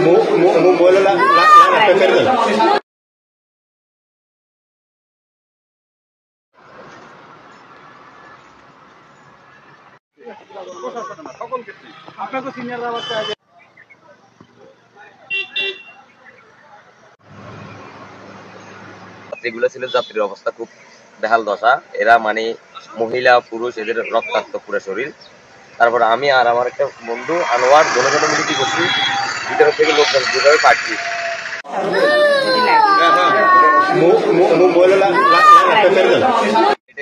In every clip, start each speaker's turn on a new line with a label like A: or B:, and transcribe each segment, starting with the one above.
A: Muelo la peperda.
B: আপনাকে সিনিয়ররা বাচ্চা আছে
C: যেগুলো ছিল যাত্রীর অবস্থা খুব বেহাল দশা। এরা মানে মহিলা পুরুষ এদের রক্তাক্ত পুরো শরীর। তারপর আমি আর আমার একটা বন্ধু আনোয়ার দুজনে মিলে কি করছি, ভিতরে থেকে লোকজন যেভাবে পাচ্ছি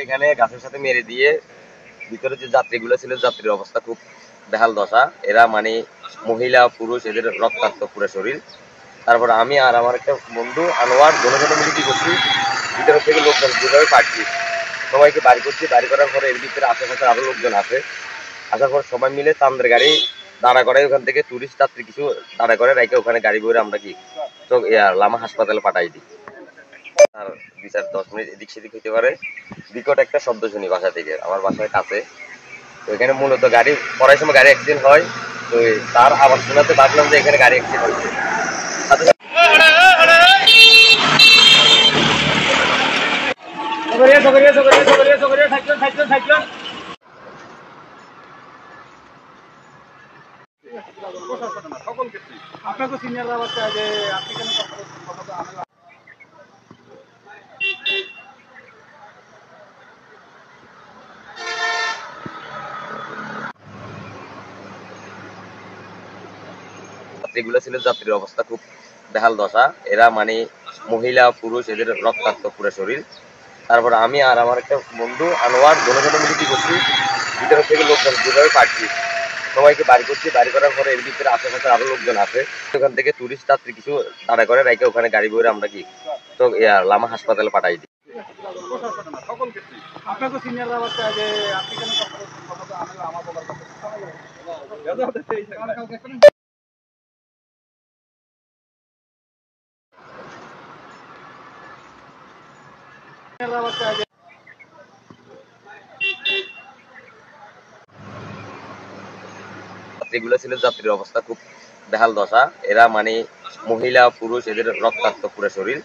C: এখানে গাছের সাথে মেরে দিয়ে ভিতরে যে যাত্রীগুলো ছিল যাত্রীর অবস্থা খুব বেহাল দশা। এরা মানে মহিলা পুরুষ এদের রক্তাক্ত পুরো শরীর। তারপর আমি আর আমার একটা বন্ধু আনোয়ার দুজনে মিলে কি করছি, ভিতরে থেকে লোকজন যেভাবে পাচ্ছি সবাইকে বাড়ি করছি। বাড়ি করার পরে এর ভিতরে আশেপাশে আরো লোকজন আছে। আসার পর সবাই মিলে তান্দের গাড়ি দাঁড়া করে ওখান থেকে টুরিস্ট যাত্রী কিছু দাঁড়া করে রেখে ওখানে গাড়ি বইরে আমরা কি তো লামা হাসপাতালে পাঠাই দিই। আর 2-10 মিনিট এদিক সেদিক হইতে পারে, বিকট একটা শব্দ শুনি বাসা থেকে, আমার বাসার কাছে। তো এখানে মূলত গাড়ি পড়ার সময় গাড়ি অ্যাক্সিডেন্ট হয়। তো তার আবার শোনাতে ভাবলাম যে এখানে গাড়ি অ্যাক্সিডেন্ট হয়েছে।
B: আপনাকে সিনিয়ররা বাচ্চা আছে আপনি কেন
C: যেগুলো ছিল যাত্রীর অবস্থা খুব বেহাল দশা। এরা মানে মহিলা পুরুষ এদের রক্তাক্ত পুরো শরীর। তারপর আমি আর আমার একটা বন্ধু আনোয়ার দুজনে মিলে কি করছি, ভিতরে থেকে লোকজন যেভাবে পাচ্ছি সবাইকে বাড়ি করছি। বাড়ি করার পরে এর ভিতরে আশেপাশে আরো লোকজন আছে। ওখান থেকে টুরিস্ট যাত্রী কিছু দাঁড়া করে রেখে ওখানে গাড়ি বইরে আমরা কি তো লামা হাসপাতালে পাঠাই দিই।
B: আপনাকে সিনিয়ররা বাচ্চা আছে আপনি কেন আমার বলার বাচ্চা আছে
C: যেগুলো ছিল যাত্রীর অবস্থা খুব বেহাল দশা। এরা মানে মহিলা পুরুষ এদের রক্তাক্ত পুরো শরীর।